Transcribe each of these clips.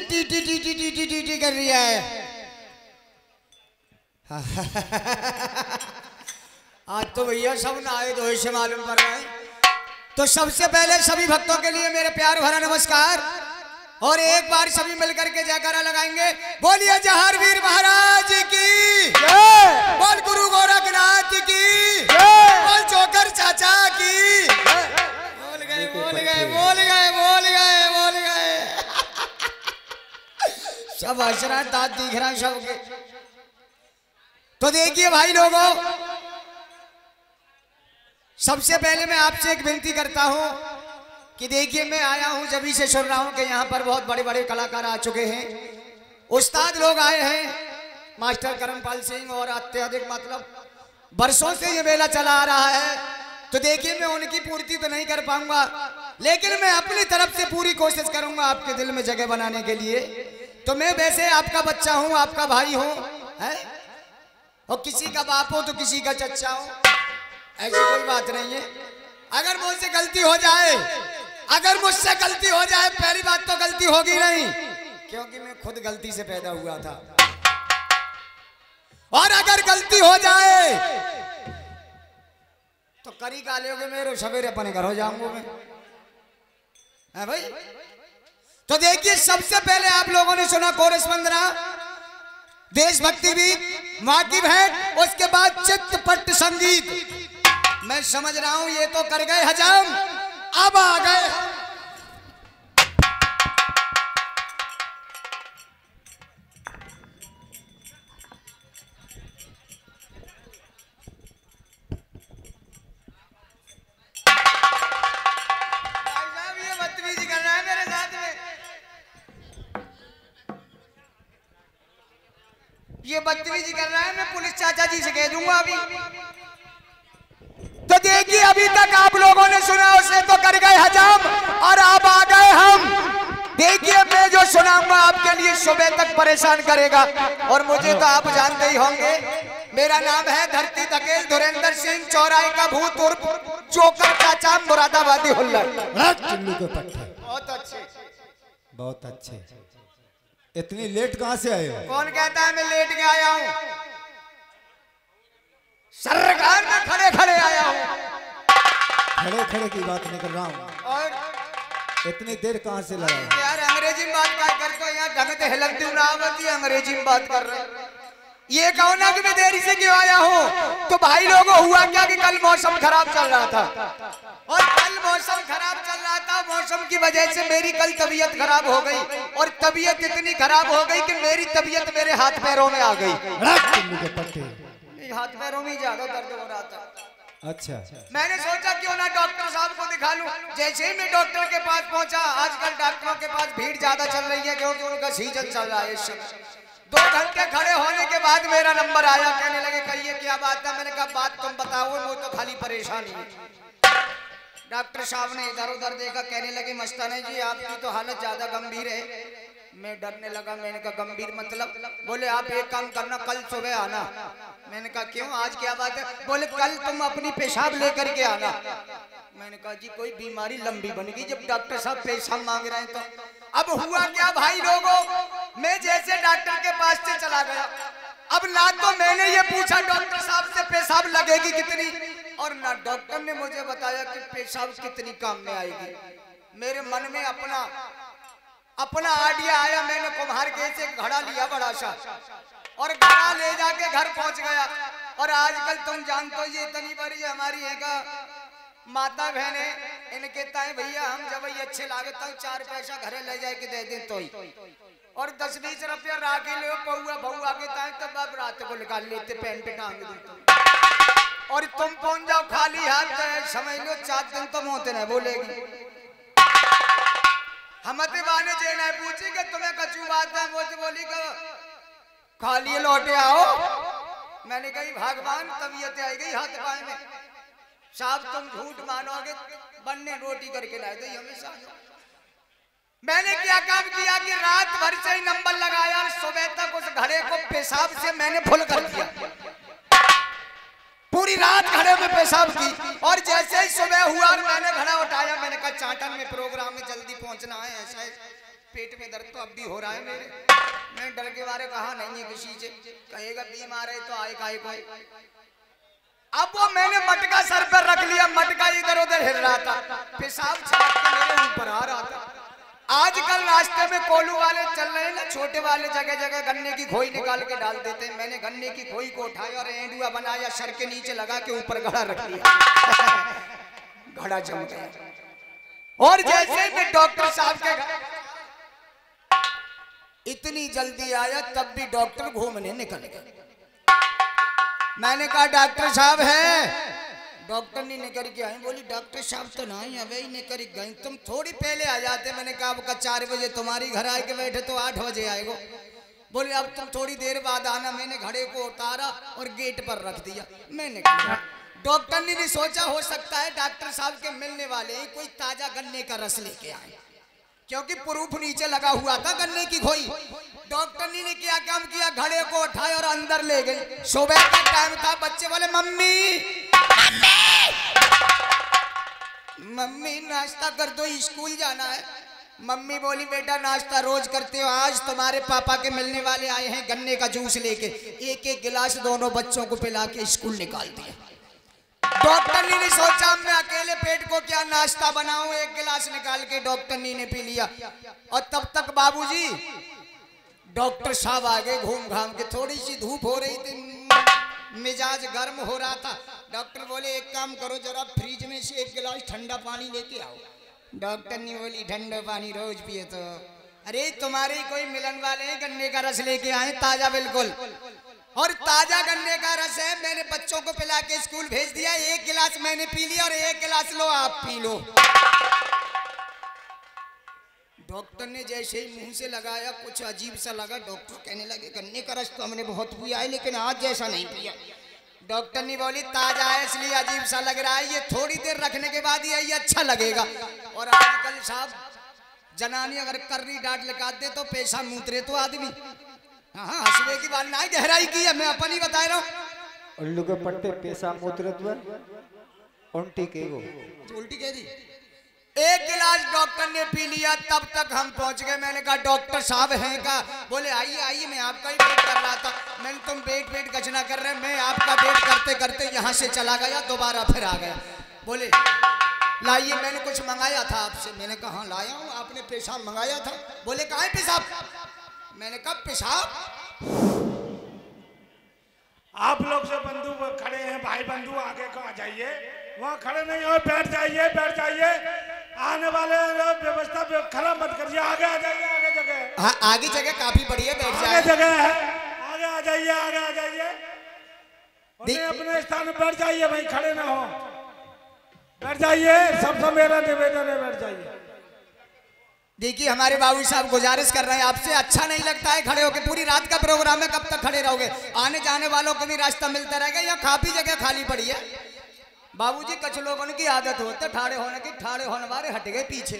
T T T T T T T T कर रही है। आज तो भैया सब नहाए धोए से मालूम पड़ रहा है। तो सबसे पहले सभी भक्तों के लिए मेरे प्यार भरा नमस्कार और एक बार सभी मिलकर के जयकारा लगाएंगे। बोलिए जहारवीर महाराज की जय, बोल गुरु गोरखनाथ की जय, बोल जोकर चाचा की। बोल गए बोल गए बोल गए बोल गए बोल गए। सब हंस रहा, दांत दिख रहा सबके। तो देखिए भाई लोगों, सबसे पहले मैं आपसे एक विनती करता हूं कि देखिए मैं आया हूं जब से सुन रहा हूं कि यहाँ पर बहुत बड़े बड़े कलाकार आ चुके हैं, उस्ताद लोग आए हैं, मास्टर करमपाल सिंह, और अत्यधिक मतलब बरसों से ये मेला चला आ रहा है। तो देखिए मैं उनकी पूर्ति तो नहीं कर पाऊंगा, लेकिन मैं अपनी तरफ से पूरी कोशिश करूंगा आपके दिल में जगह बनाने के लिए। तो मैं वैसे आपका बच्चा हूँ, आपका भाई हूँ, है, और किसी का बाप हो तो किसी का चच्चा हो, ऐसी कोई बात नहीं है। अगर मुझसे गलती हो जाए, अगर मुझसे गलती हो जाए, पहली बात तो गलती होगी नहीं, क्योंकि मैं खुद गलती से पैदा हुआ था। और अगर गलती हो जाए तो करी गालियोगे मेरे, सवेरे अपने घर हो जाऊंगा मैं, है भाई। तो देखिए सबसे पहले आप लोगों ने सुना कोरस वंदना, देशभक्ति भी, माँ की भेंट, उसके बाद चित्तपट संगीत। मैं समझ रहा हूं ये तो कर गए हजम, अब आ गए। ये बदतमीजी कर रहा है मेरे साथ में, ये बदतमीजी कर रहा है। मैं पुलिस चाचा जी से कह दूंगा अभी। तो देखिए अभी तक आप लोगों ने सुना, उसे तो कर गए हजम, और अब आ गए हम। देखिए मैं जो सुनाऊंगा आपके लिए सुबह तक परेशान करेगा, और मुझे तो आप जानते ही होंगे, मेरा नाम है धरती धकेल धुरेंद्र सिंह, चौराहे का भूत उर्फ जोकर चाचा, मुरादाबादी हुल्लड़। बहुत अच्छे, बहुत अच्छे। इतनी लेट कहां से आए हो? कौन कहता है मैं लेट के आया हूं? सरकार में खड़े खड़े आया हूं। खड़े खड़े की बात नहीं कर रहा हूं। और इतनी देर कहां से लगा? यार अंग्रेजी में बात क्या करते हो यहाँ, ढंग से हिलक दूं ना आवती, अंग्रेजी में बात कर रहे हैं। ये कहो ना कि मैं देरी से क्यों आया हूँ। तो भाई लोगों हुआ क्या कि कल मौसम खराब चल रहा था, और कल मौसम खराब चल रहा था, मौसम की वजह से मेरी कल तबीयत खराब हो गई, और तबीयत इतनी खराब हो गई कि मेरी तबीयत मेरे हाथ पैरों में आ गई। हाथ पैरों में ज्यादा दर्द हो रहा था। अच्छा, मैंने सोचा क्यों ना डॉक्टर साहब को दिखा लूं। जैसे ही मैं डॉक्टर के पास पहुंचा, आजकल डॉक्टरों के पास भीड़ ज्यादा चल रही है क्योंकि उनका सीजन चल रहा है इस समय। 2 घंटे खड़े होने के बाद मेरा नंबर आया, कहने लगे कहिए क्या बात है। मैंने कहा बात तुम बताओ, वो तो खाली परेशानी है। डॉक्टर साहब ने इधर उधर देखा, कहने लगे मस्ताना जी आपकी तो हालत ज्यादा गंभीर है। मैं डरने लगा, मैंने कहा गंभीर मतलब? बोले आप एक काम करना, कल सुबह आना। मैंने कहा क्यों, आज क्या बात है? बोले कल तुम अपनी पेशाब लेकर के आना। मैंने कहा जी कोई बीमारी लंबी बन गई जब डॉक्टर साहब पेशाब मांग रहे हैं तो। अब हुआ क्या भाई लोगों, मैं जैसे डॉक्टर के पास से चला गया, अब ना तो मैंने ये पूछा डॉक्टर साहब से पेशाब लगेगी कितनी, और ना डॉक्टर ने मुझे बताया कि पेशाब कितनी काम में आएगी। मेरे मन में अपना आइडिया आया, मैंने कुम्हार के से घड़ा लिया बड़ा सा, और घड़ा ले जाके घर पहुंच गया। और आजकल तुम जानते हो ये इतनी बड़ी हमारी है का माता बहन है, इनके ताए भैया हम जब ये अच्छे लागत 4 पैसा घरे ले जाके दे दें तो ही, और 10-20 रुपया राखी लो पौआ बहुआ के ताए तब आप रात को निकाल लेते, पेन पे टांग देते, और तुम पहुंच जाओ खाली हाथ, समझ लो 4 दिन तो मोते नहीं बोलेगी। हमते बाने जे नहीं पूछी कि तुम्हें कचू बात है, वो तो बोली कि खाली लौटे आओ। मैंने कही भगवान तबीयत आई गई हाथ पाए में। साहब तुम झूठ मानोगे, बनने रोटी करके लाए थे हमेशा। मैंने क्या काम किया कि रात भर से ही नंबर लगाया, और सुबह तक उस घड़े को पेशाब से मैंने फुल कर दिया। पूरी रात घड़े में पेशाब की, और जैसे ही सुबह हुआ और मैंने घड़ा उठाया, मैंने कहा चाटन में प्रोग्राम में जल्दी पहुंचना है, ऐसा है पेट में दर्द तो अब भी हो रहा है मेरे। मैं डर के बारे कहा नहीं है किसी से, कहेगा बीमार है तो आए काहे कोई। अब वो मैंने मटका सर पर रख लिया, मटका इधर उधर हिल रहा था, पेशाब छलक के मेरे ऊपर आ रहा था। आजकल रास्ते में कोलू वाले चल रहे हैं ना, छोटे वाले जगह जगह गन्ने की खोई निकाल के डाल देते हैं। मैंने गन्ने की खोई को उठाया और एंडुआ बनाया, सर के नीचे लगा के ऊपर घड़ा रख लिया। घड़ा जम गया। और जैसे मैं डॉक्टर साहब के घर इतनी जल्दी आया, तब भी डॉक्टर घूमने निकल गए। मैंने कहा डॉक्टर साहब है? डॉक्टर नहीं निकल के आई। बोली डॉक्टर साहब तो नहीं अबे ही निकल गई, तुम थोड़ी पहले आ जाते। मैंने कहा आपका 4 बजे तुम्हारी घर आए के बैठे तो 8 बजे आएगो। बोले अब तुम थोड़ी देर बाद आना। मैंने घड़े को उतारा और गेट पर रख दिया। मैंने कहा डॉक्टर ने नहीं सोचा हो सकता है डॉक्टर साहब के मिलने वाले ही कोई ताजा गन्ने का रस लेके आए, क्योंकि प्रूफ नीचे लगा हुआ था गन्ने की खोई। डॉक्टर ने क्या काम किया, घड़े को उठाया और अंदर ले गई। सुबह का टाइम था, बच्चे बोले मम्मी मम्मी नाश्ता कर दो, स्कूल जाना है। मम्मी बोली बेटा नाश्ता रोज करते हो, आज तुम्हारे पापा के मिलने वाले आए हैं गन्ने का जूस लेके। एक एक गिलास दोनों बच्चों को पिला के स्कूल निकाल दिया। डॉक्टर ने सोचा मैं अकेले पेट को क्या नाश्ता बनाऊं, एक गिलास निकाल के डॉक्टर ने पी लिया। और तब तक बाबूजी डॉक्टर साहब आ गए घूम घाम के। थोड़ी सी धूप हो रही थी, मिजाज गर्म हो रहा था। डॉक्टर बोले एक काम करो, जरा फ्रिज में से एक गिलास ठंडा पानी लेके आओ। डॉक्टर ने बोली ठंडा पानी रोज पिए तो? अरे तुम्हारे कोई मिलन वाले हैं, गन्ने का रस लेके आए ताजा बिल्कुल, और ताजा गन्ने का रस है। मैंने बच्चों को पिला के स्कूल भेज दिया। एक गिलास मैंने पी लिया और एक गिलास लो आप पी लो। डॉक्टर ने जैसे ही मुंह से लगाया कुछ अजीब सा लगा। डॉक्टर कहने लगे गन्ने का रस तो हमने बहुत पिया है लेकिन आज जैसा नहीं पिया। डॉक्टर ने बोली ताजा है इसलिए अजीब सा लग रहा है, ये थोड़ी देर रखने के बाद ही ये अच्छा लगेगा। और आजकल साहब जनानी अगर कर्री डांट लगा दे तो पैसा मूतरे तो आदमी। हाँ हंसने की बात नहीं, गहराई की है, मैं अपन ही बता रहा हूँ। उल्लू के पट्टे पैसा मूतरे उल्टी के गो उल्टी कह दी। एक गिलास डॉक्टर ने पी लिया, तब तक हम पहुंच गए। मैंने कहा डॉक्टर साहब हैं का? बोले आइए आइए, मैं आपका ही वेट कर रहा था। मैंने तुम वेट गचना कर रहे, मैं आपका वेट करते करते यहाँ से चला गया, दोबारा फिर आ गया। बोले लाइए मैंने कुछ मंगाया था आपसे। मैंने कहा हाँ लाया हूँ, आपने पेशाब मंगाया था। बोले कहाँ है पेशाब? मैंने कहा पेशाब आप लोग जो बंधु खड़े हैं, भाई बंधु आगे को आ जाइए, वहाँ खड़े नहीं हो, बैठ जाइए बैठ जाइए। आने वाले व्यवस्था खराब मत करिए, आगे आ जाइए। आगे जगह, हाँ आगे जगह काफी बड़ी है, बैठ जाइए। आगे जगह है, आगे आ जाइए आगे आ जाइए। अपने स्थान पर बैठ जाइए भाई, खड़े ना हो, बैठ जाइए। सबसे मेरा निवेदन है बैठ जाइए। देखिए हमारे बाबू साहब गुजारिश कर रहे हैं आपसे, अच्छा नहीं लगता है खड़े होके? पूरी रात का प्रोग्राम है, कब तक खड़े रहोगे? आने जाने वालों को भी रास्ता मिलता रहेगा, या काफी जगह खाली पड़ी है? बाबूजी कुछ लोगों की आदत होती है ठाड़े होने की, ठाड़े होने वाले हट गए पीछे।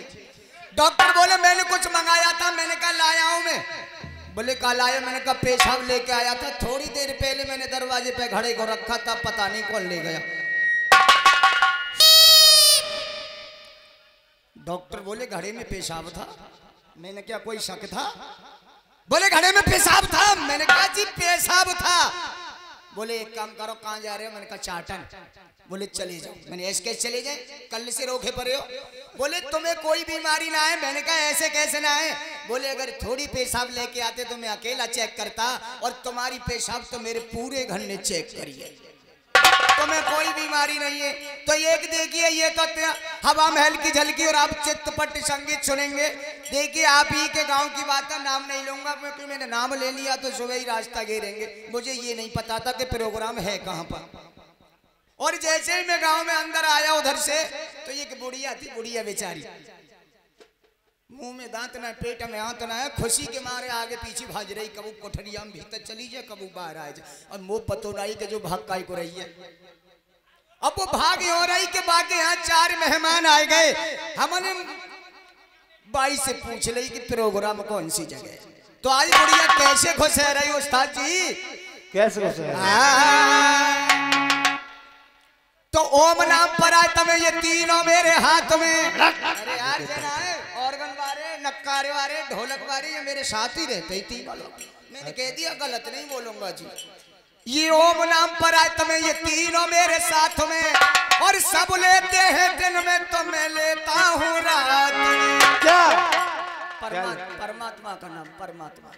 डॉक्टर बोले मैंने कुछ मंगाया था। मैंने कहा लाया हूं मैं। बोले कल आया? मैंने कहा पेशाब लेके आया था, थोड़ी देर पहले मैंने दरवाजे पे घड़े को रखा था, पता नहीं कौन ले गया। डॉक्टर बोले घड़े में पेशाब था? मैंने क्या कोई शक था? बोले घड़े में पेशाब था। मैंने कहा जी पेशाब था। बोले एक काम करो कहाँ जा रहे हो? मैंने कहा चाटन। बोले चले जाओ। मैंने ऐसे कैसे चले जाए, कल से रोके पड़े हो? बोले तुम्हें कोई बीमारी ना है। मैंने कहा ऐसे कैसे ना है? बोले अगर थोड़ी पेशाब लेके आते तो मैं अकेला चेक करता, और तुम्हारी पेशाब तो मेरे पूरे घर ने चेक करी है, तुम्हें कोई बीमारी नहीं है। तो एक देखिए ये तो हवा महल की झलकी, और आप चित्तपट संगीत सुनेंगे। देखिए आप ही के गांव की बात है, नाम नहीं लूंगा क्योंकि मैंने नाम ले लिया तो सुबह ही रास्ता घेरेंगे। मुझे ये नहीं पता था कि प्रोग्राम है कहाँ पर। और जैसे ही मैं गांव में अंदर आया उधर से, तो एक बुढ़िया थी, बुढ़िया बेचारी, मुंह में दांत ना, पेट में हाथ ना है, खुशी के मारे आगे पीछे भाज रही, कबू कोठरिया में भीतर चली जाए, कबू बाहर आ जाए, और मुंह पतोराई के जो भाग को रही है। अब वो भाग हो रही के बाकी यहाँ 4 मेहमान आए गए। हमने बाई से पूछ रही कि प्रोग्राम कौन सी जगह है। तो आज बुढ़िया कैसे खुश है रही उस्ताद जी? कैसे खुश है? तो ओम नाम पर आए तमें ये तीनों मेरे हाथ में। अरे यार जना है ऑर्गन वाले नक्कारे वाले ढोलक वाले ये मेरे साथ ही रहते ही थी बोलो। मैंने कह दिया गलत नहीं बोलूंगा जी। ये ओम नाम पर आए तुम्हें ये तीनों मेरे साथ में और सब लेते हैं दिन में तो मैं लेता हूँ रात में। क्या परमात्मा का नाम परमात्मा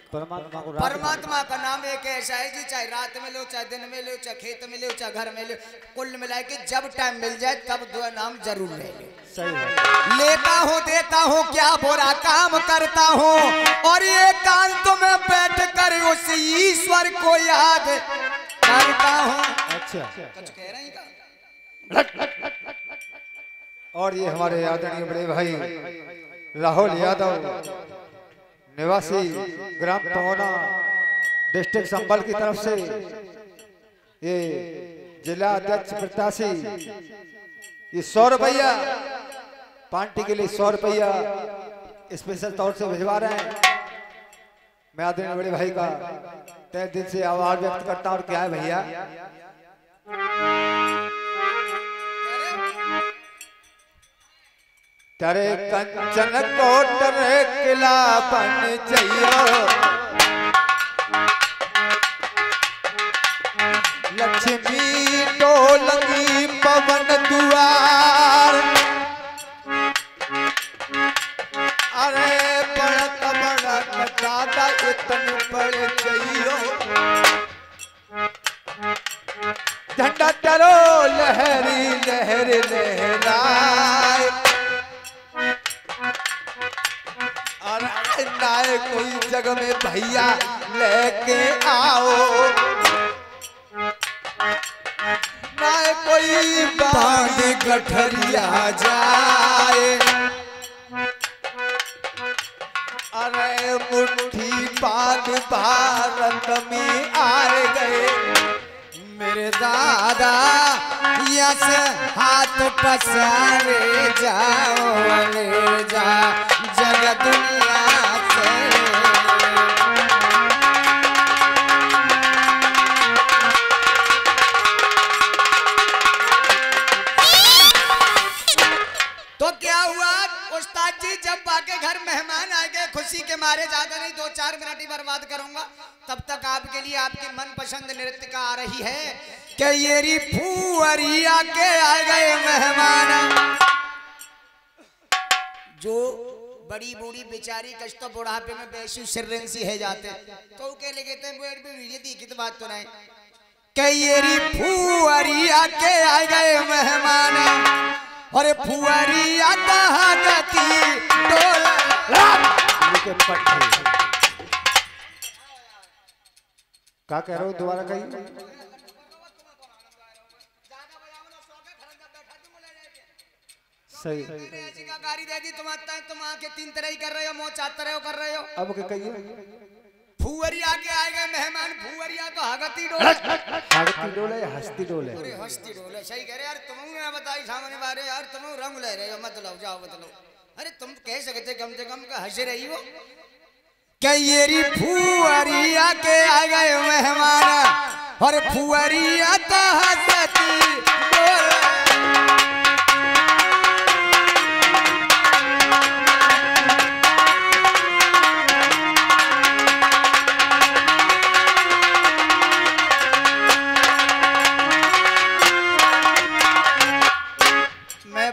परमात्मा का नाम एक ऐसा है जी, चाहे रात में लो, चाहे दिन में लो, चाहे खेत में लो, चाहे घर में लो, कुल मिला के जब टाइम मिल जाए तब दो नाम जरूर ले लो। सही है। लेता हूँ देता हूँ क्या बुरा काम करता हूँ और ये एकांत में बैठ कर उस ईश्वर को याद करता हूँ। अच्छा कुछ कह रहे हैं? और ये हमारे आदरणीय बड़े भाई राहुल यादव निवासी ग्राम पवना डिस्ट्रिक्ट संभल की तरफ से ये जिला अध्यक्ष प्रत्याशी ये 100 रुपया पार्टी के लिए 100 रुपया स्पेशल तौर से भिजवा रहे हैं। मैं आदरणीय बड़े भाई का तहे दिल से आभार व्यक्त करता हूँ। और क्या है भैया तेरे कंचन कोट रे किला बन जइयो लक्ष्मी डोलगी पवन दुआर अरे बड़क बड़क दादा इतन पड़ जइयो झंडा चलो लहरी लहर लहराए नाय कोई जग में भैया लेके आओ नाय कोई बांध गठरिया जाए अरे मुट्ठी पान भारत में आ गए मेरे दादा यस हाथ पसारे जाओ ले जा जग दुनिया से। तो क्या हुआ उस्ताद जी, जब बाके घर मेहमान आ गए खुशी के मारे, ज्यादा नहीं 2-4 मिनट ही बर्बाद करूंगा, तब तक आपके लिए आपकी मनपसंद नृत्यिका आ रही है कि येरी फुअरिया के आ गए मेहमान। जो बड़ी बूढ़ी बेचारी कश तो बुढ़ापे में बेसु सिर्रेंसी है जाते तो के लगे थे बेड पे ये देखी तो बात तो नहीं कि येरी फुअरिया के आ गए मेहमान और फुअरिया कहा गती डोला क्या कह रहे हो दोबारा कहीं सही ऐसी का गाड़ी दे दी तुम आके 3 तरह ही कर रहे हो, मो 4 तरह कर रहे हो। अब क्या कहिए फुअरिया के आए गए मेहमान, फुअरिया तो हगती डोले हगती डोले या हस्ती डोले? अरे हस्ती डोले सही कह रहे यार, तुम ने बताई सामने बारे यार, तुम रंग ले रहे हो, मतलब जाओ मतलब। अरे तुम कह सकते कम से कम का हंस रही हो क्या येरी फुअरिया के आ गए मेहमान और फुअरिया तो हंसती डोले।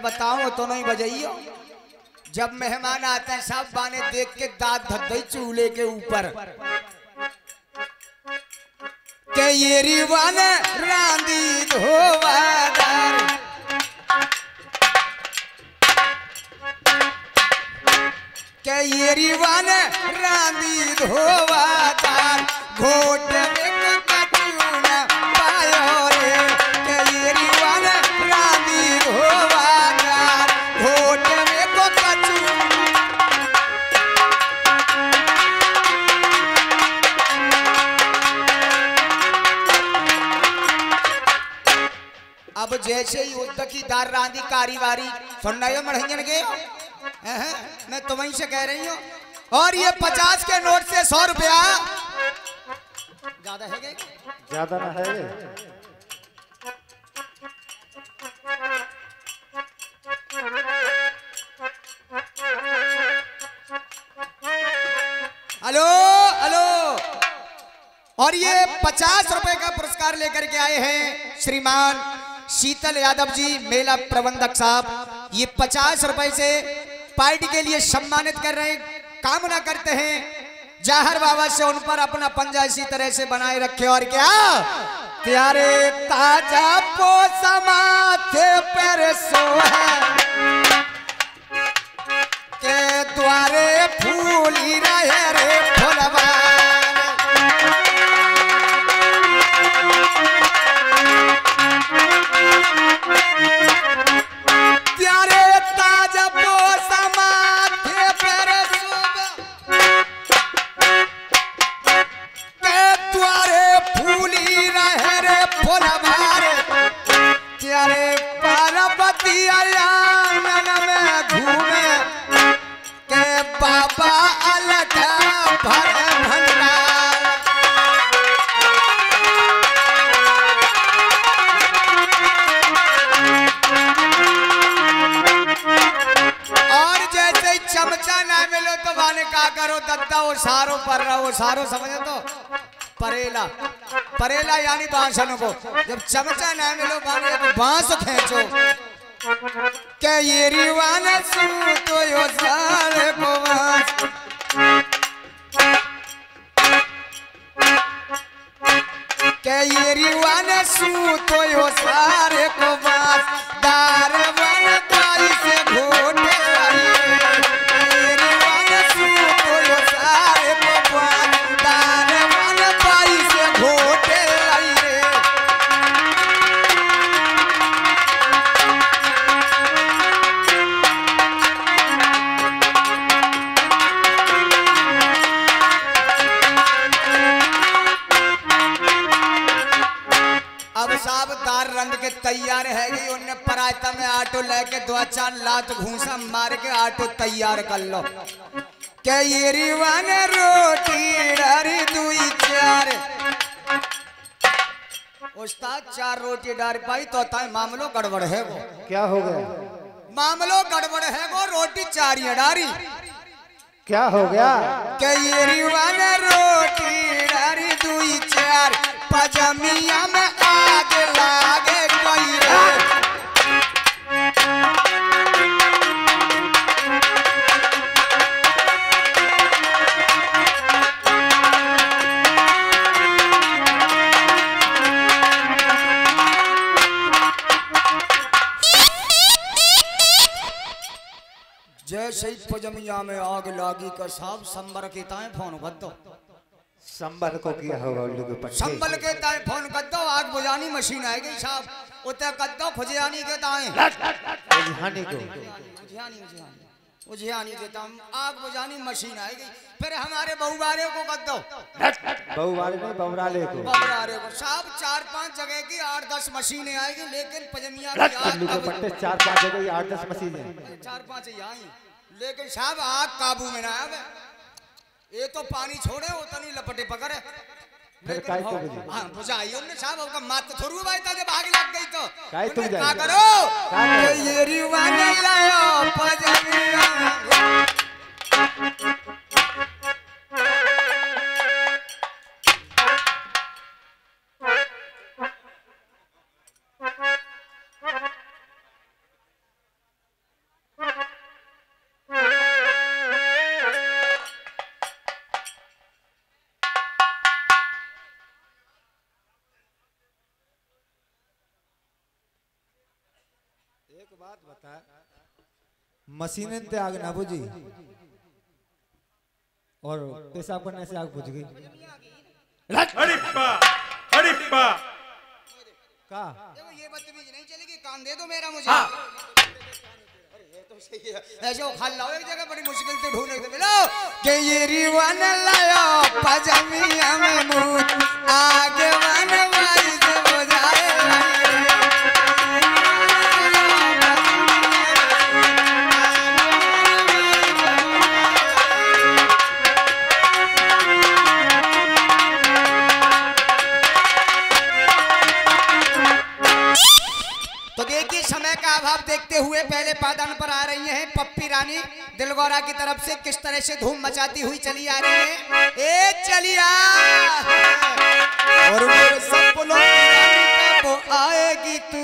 बताओ तो नहीं बजाइयो, जब मेहमान आते हैं सब बाने देख के दांत धद्दई चूल्हे के ऊपर के ये रिवान रांदी धोवादार के ये रिवान रांदी धोवादार घोट में कटूना पायो रे के ये रिवान रांदी धोवादार घोट में को कचू। अब जैसे ही युद्ध की दार रांदी कारीवारी सुनना है मढ़ंजन के मैं तुम्हें से कह रही हूँ। और ये 50 के नोट से 100 रुपया ज्यादा है, ज्यादा ना है। और ये 50 रुपए का पुरस्कार लेकर के आए हैं श्रीमान शीतल यादव जी, मेला प्रबंधक साहब। ये 50 रुपए से पार्टी के लिए सम्मानित कर रहे हैं। कामना करते हैं जाहर बाबा से उन पर अपना पंजा इसी तरह से बनाए रखे। और क्या प्यारे ताजा पोसा माथे पर सोहे के द्वारे फूली रहे रे फुलवा। प्यारे ताजा पोसा माथे पर के द्वारे फूली रहे रे फुलवा। प्यारे पार्वती आंगन में घूमे के बाबा अलग भर भंडार। और जैसे चमचा ना मिलो तो वाने का करो दत्ता वो सारो पर रहो। सारो समझो तो परेला, परेला यानी बांसनों को। जब चमचा ना मिलो वाने तो बांस खींचो के ये रिवाना सू तो यो सारे को बांस के ये रिवाना सू तो यो सारे को बांस। दार वन ताई से घोटे ये रिवाना सू तो यो सारे को बांस। दार वन ताई से घोटे रे। अब साहब दार रंग के तैयार है गई। उन्हें परायता में आटो लेके 2-4 लात घूसा मार के आटो तैयार कर लो के ये रिवान रोटी डारी 2-4 उस्ताद 4 रोटी डार पाई तो ताई मामलो गड़बड़ है वो। क्या हो गया? मामलो गड़बड़ है वो, रोटी 4 ही डारी। क्या हो गया? के ये रिवान रोटी डारी 2-4 पजमिया में आग लागे कोई रे। जैसे ही पजमिया में आग लागी का साहब संबर के ताए फोन कर दो। संबल को किया होगा उल्लू के पट्टे। संबल के ताए फोन कर दो, आग बुझानी मशीन आएगी साहब। उते कर दो खुजियानी के ताए उझाने को उझियानी के ताए आग बुझानी मशीन आएगी। फिर हमारे बहुबारे को कर दो। बहुवाले नहीं बवराले को। बहुबारे को साहब 4-5 जगह की 8-10 मशीनें आएगी। लेकिन पजमिया की आग उल्लू के पट्टे 4-5 जगह 8-10 मशीनें 4-5 ही आई। लेकिन साहब आग काबू में ना आवे। ये तो पानी छोड़े वो तो नहीं लपटे पकड़े। फिर काय तो बुझी। हां बुझाई उन्हें साहब उनका मात थोड़ी भाई था जब आग लग गई तो काय तुम क्या जाए करो ये रिवाना लायो पजमिया। एक बात बता, मशीनें ते आग ना बुझी और पेशाब करने से आग बुझ गई। हरिप्पा हरिप्पा का ये बदतमीजी नहीं चलेगी। काम दे दो मेरा मुझे। हाँ। अरे ये तो सही है। ऐसे खाल लाओ एक जगह, बड़ी मुश्किल से ढूंढने को मिलो के ये रिवाना लायो पजमिया में मुझ आगे वन वाई से बुझाए। तो देखिए समय का अभाव देखते हुए पहले पादान पर आ रही हैं पप्पी रानी दिलगौरा की तरफ से किस तरह से धूम मचाती हुई चली आ रही है। ए चलिया और मेरे सपनों की रानी कब आएगी तू।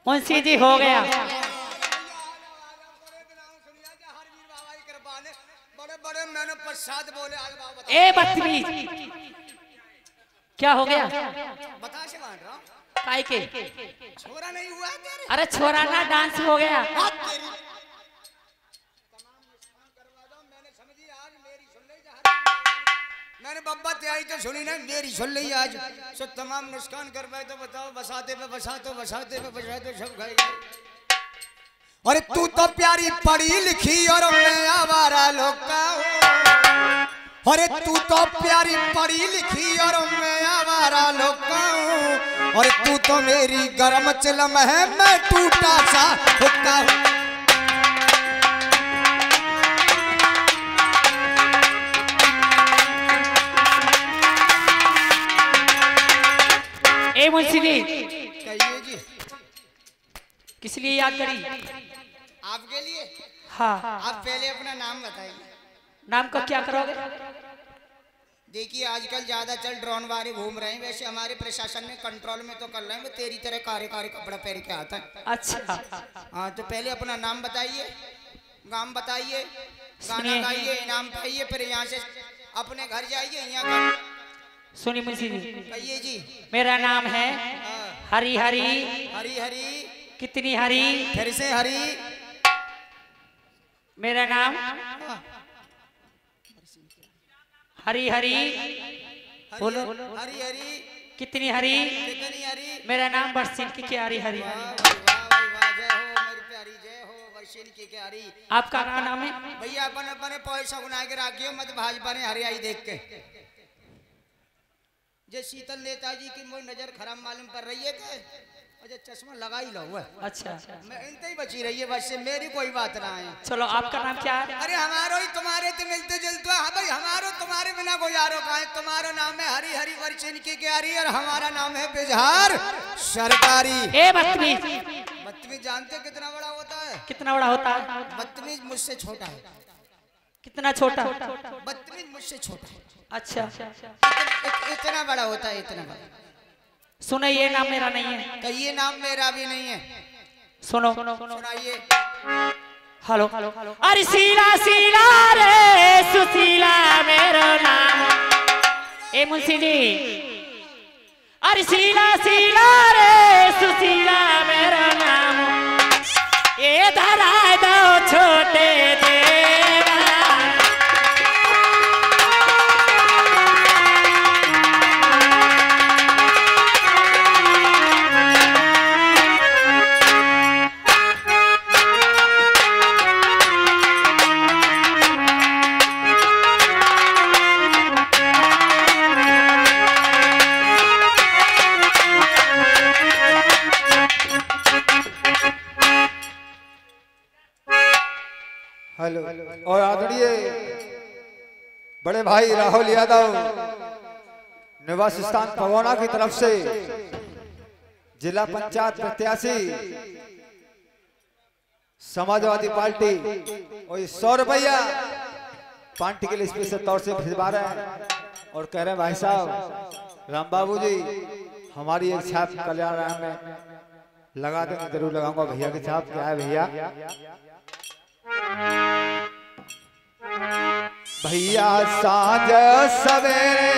मुंशी जी हो गया। बड़े बड़े मैंने प्रसाद बोले ए बदतमीज क्या हो गया? बता से मान रहा काय के छोरा नहीं हुआ तेरे? अरे छोरा ना डांस हो गया। मैंने बब्बा तैयारी तो सुनी ना मेरी सुन ली आज सो तमाम नुकसान कर पाए तो बताओ बसाते पे बसाते बसाते पे बसाते सब खाई। अरे तू तो प्यारी पढ़ी लिखी और मैं आवारा लोग का हूँ। अरे तू तो प्यारी पढ़ी लिखी और मैं आवारा लोग का हूँ। और तू तो मेरी गरम चिलम है मैं टूटा सा हुक्का हूँ। ए मुंशी जी कहिए जी किस लिए याद करी? आपके लिए। हाँ आप पहले अपना नाम बताइए। नाम का क्या करोगे? देखिए आजकल ज्यादा चल ड्रोन वाले घूम रहे हैं वैसे हमारे प्रशासन ने कंट्रोल में तो कर रहे हैं वो तेरी तरह कार्यकारी कपड़ा पहन के आता है। अच्छा हाँ तो पहले अपना नाम बताइए गांव बताइए गाना गाइए इनाम पाइए फिर यहाँ से अपने घर जाइए। यहाँ सुनिए मुंशी जी कहिए जी। मेरा नाम है हरी हरी हरी हरी कितनी हरी फिर से हरी। मेरा नाम हरी हरी बोलो हरी हरी कितनी हरी कितनी हरी। मेरा नाम बरसिन की क्यारी हरी वाह हरी। वाह वाह जय हो मेरी प्यारी जय हो वर्षिन की क्यारी। आपका क्या नाम है? भैया अपन अपने पैसा गुना के रखियो मत भाजपा ने हरियाई देख के। जे शीतल नेताजी की मुझे नजर खराब मालूम कर रही है क्या? मुझे चश्मा लगा ही लो है। अच्छा मैं इनते ही बची रही है बस से मेरी कोई बात ना है। चलो आपका नाम क्या है? अरे हमारो ही तुम्हारे तो मिलते जुलते हाँ भाई हमारो तुम्हारे बिना गुजारो का है। तुम्हारा नाम है हरी हरी वर्षिन की क्यारी और हमारा नाम है बिजहार सरकारी। ए बदतमीज बदतमीज जानते कितना बड़ा होता है? कितना बड़ा होता है? बदतमीज मुझसे छोटा है। कितना छोटा? बदतमीज मुझसे छोटा है। अच्छा इतना बड़ा होता है इतना बड़ा। सुनो ये नाम मेरा नहीं है। तो ये नाम मेरा भी नहीं है। सुनो सुनाइए। हेलो अरे सीला सीला रे सुशीला मेरा नाम। ए मुंशी जी, अरे शीला शीला रे सुशीला मेरा नाम, ये धरा दो छोटे देवा। हेलो। और आदरणीय बड़े भाई राहुल यादव निवास स्थान पवना की तरफ से जिला पंचायत प्रत्याशी समाजवादी पार्टी और 100 रुपया पार्टी के लिए स्पेशल तौर से भिजवा रहे हैं और कह रहे हैं भाई साहब राम बाबू जी हमारी एक छाप कल्याण राम में लगा देंगे, जरूर लगाऊंगा भैया की छाप। क्या है भैया? भैया साँझ सवेरे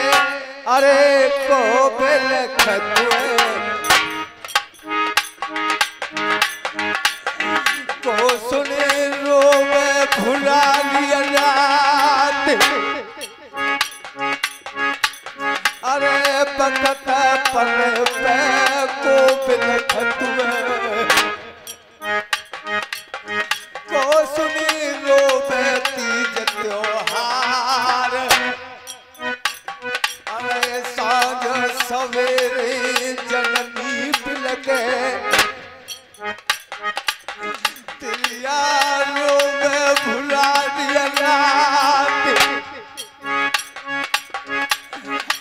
अरे को बिलखतुए को सुने रोवे भुला लिया रात, अरे बकत पर पे को बिलखतुए को सुनी रोवे तीज त्योहार, अरे साँझ सवेरे जननी बिलके तिलिया रोवे भुला दिया रात,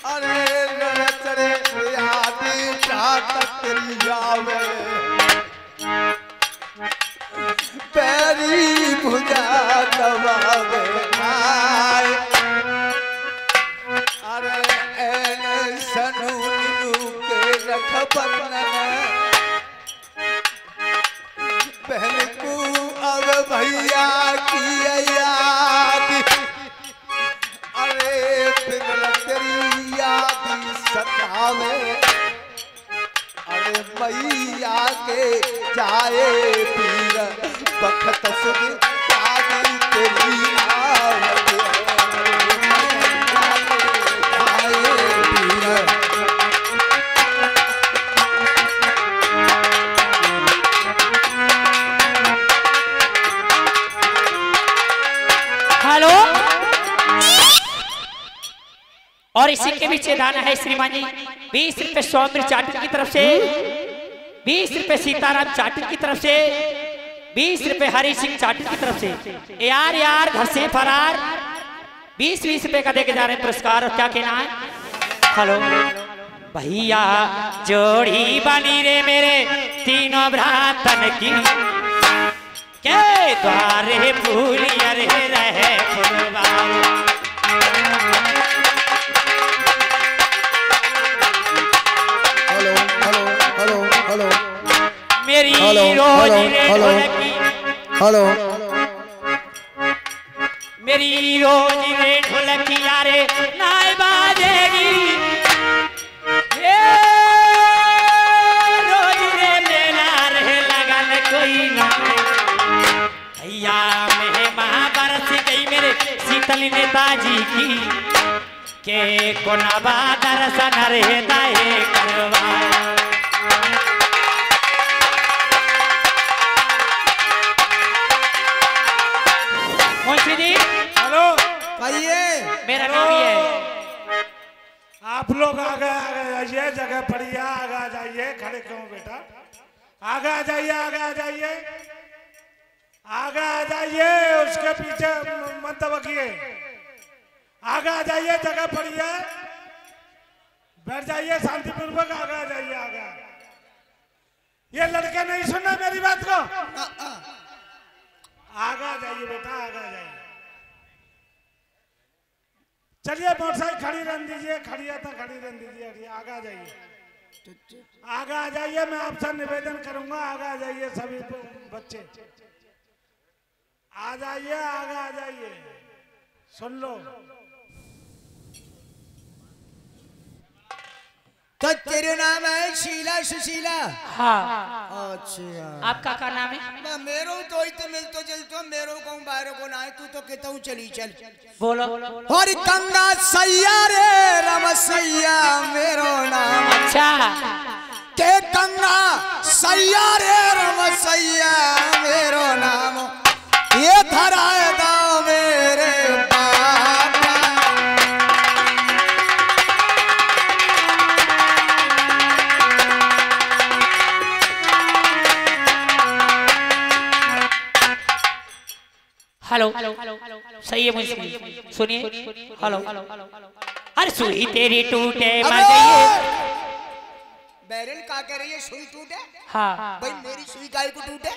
अरे नचरे यादी रात तिलियावे पैरी भुजा दबावे आए, अरे एन सनू निनू के रख बंधन पहले को अब भैया की याद, अरे फिर तेरी याद सतावे, अरे मैया के जाए पीर बखत सुध यादी तेरी आवत, जाए पीर। हेलो। और इसी के पीछे दाना है श्रीमान जी 20 रुपए सौम्य चाटू की तरफ से, 20 रुपए सीताराम चाटू की तरफ से, 20 रुपए हरि सिंह चाटू की तरफ से। यार यार घर से फरार 20-20 रुपए का देके जा रहे हैं पुरस्कार। और क्या कहना है? हेलो। भैया जोड़ी बनी रे मेरे तीनों भ्रातन की, के द्वारे फूलिया रे रहे फुलवारी। मेरी रोज रे ढोलकी, हेलो मेरी रोज रे ढोलकी यारे नाय बाजेगी, ये रोज रे मेला रे लगन कोई ना। भैया मैं बरस गई मेरे शीतल नेताजी की, के कोनवा दर्शन रे दाए करवा। मुंशी जी हेलो कहिए। मेरा नाम ही है। आप लोग आगे आगे जाइए, जगह पड़िए, आगे आ जाइए। खड़े क्यों बेटा? आगे आ जाइए, आगे आ जाइए, आगे आ जाइए। उसके पीछे मत दबकिए, आगे आ जाइए, जगह पड़िए, बैठ जाइए शांतिपूर्वक। आगे आ जाइए, आगे। ये लड़के नहीं सुनना मेरी बात को। आगे आ जाइए बेटा, आगे आ जाइए। चलिए मोटरसाइकिल खड़ी रहने दीजिए, खड़ी है तो खड़ी रहने दीजिए। आगे आ जाइए, आगे आ जाइए। मैं आपसे निवेदन करूंगा, आगे आ जाइए सभी बच्चे, आ जाइए, आगे आ जाइए। सुन लो तो तेरे नाम है शीला सुशीला? हाँ। अच्छा, आपका क्या नाम है? मेरो तो इतने मिलतो जलतो मेरो को बाहर को ना तू तो कहता हूँ चली चल। बोलो। और गंगा सैया रे रम सैया मेरो नाम। अच्छा। के गंगा सैया रे रम सैया मेरो नाम, ये धराए दाव मेरे हेलो, सही है मुझे सुनिए। हेलो, अरे सुई तेरी टूटे मर गई। बैरल का कह रही है सुई टूटे? हाँ भाई मेरी सुई काहे को टूटे?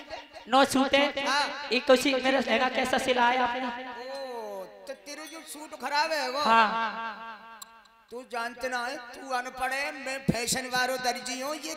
नो सूटे। हाँ। एक तो सी मेरा लहंगा कैसा सिलाया आपने? ओ तो तेरे जो सूट खराब है वो। हाँ। तू जानते ना है, तू अनपढ़ है, मैं फैशन वालो दर्जी हूँ। ये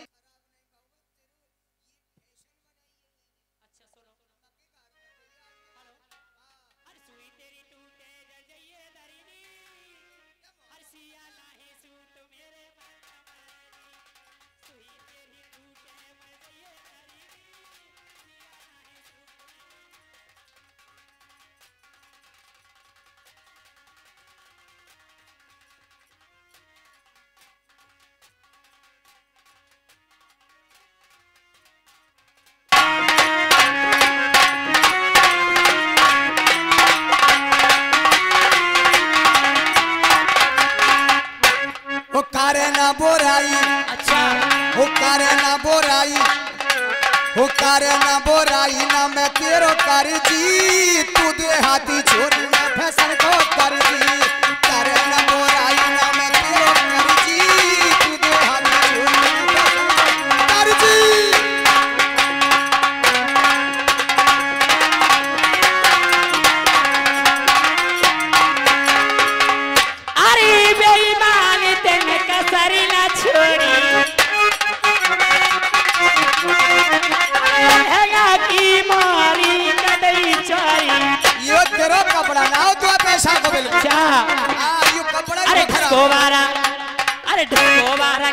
ना बोराई। अच्छा। हो करे ना बोराई, हो करे ना बोराई ना मैं तेरो कर जी, तू दे हाथी छोरी मैं फैशन को कर जी। करे ना बोराई ना मैं तेरो कर जी, तू दे हाथी छोरी मैं फैशन को कर जी। अरे बेईमान तेने कसरी ना छोड़ी, की मारी कदई चोरी। यो तेरा कपड़ा ना हो तो पैसा को बिल्कुल। अच्छा। यो कपड़ा अरे ढकोबारा, अरे ढकोबारा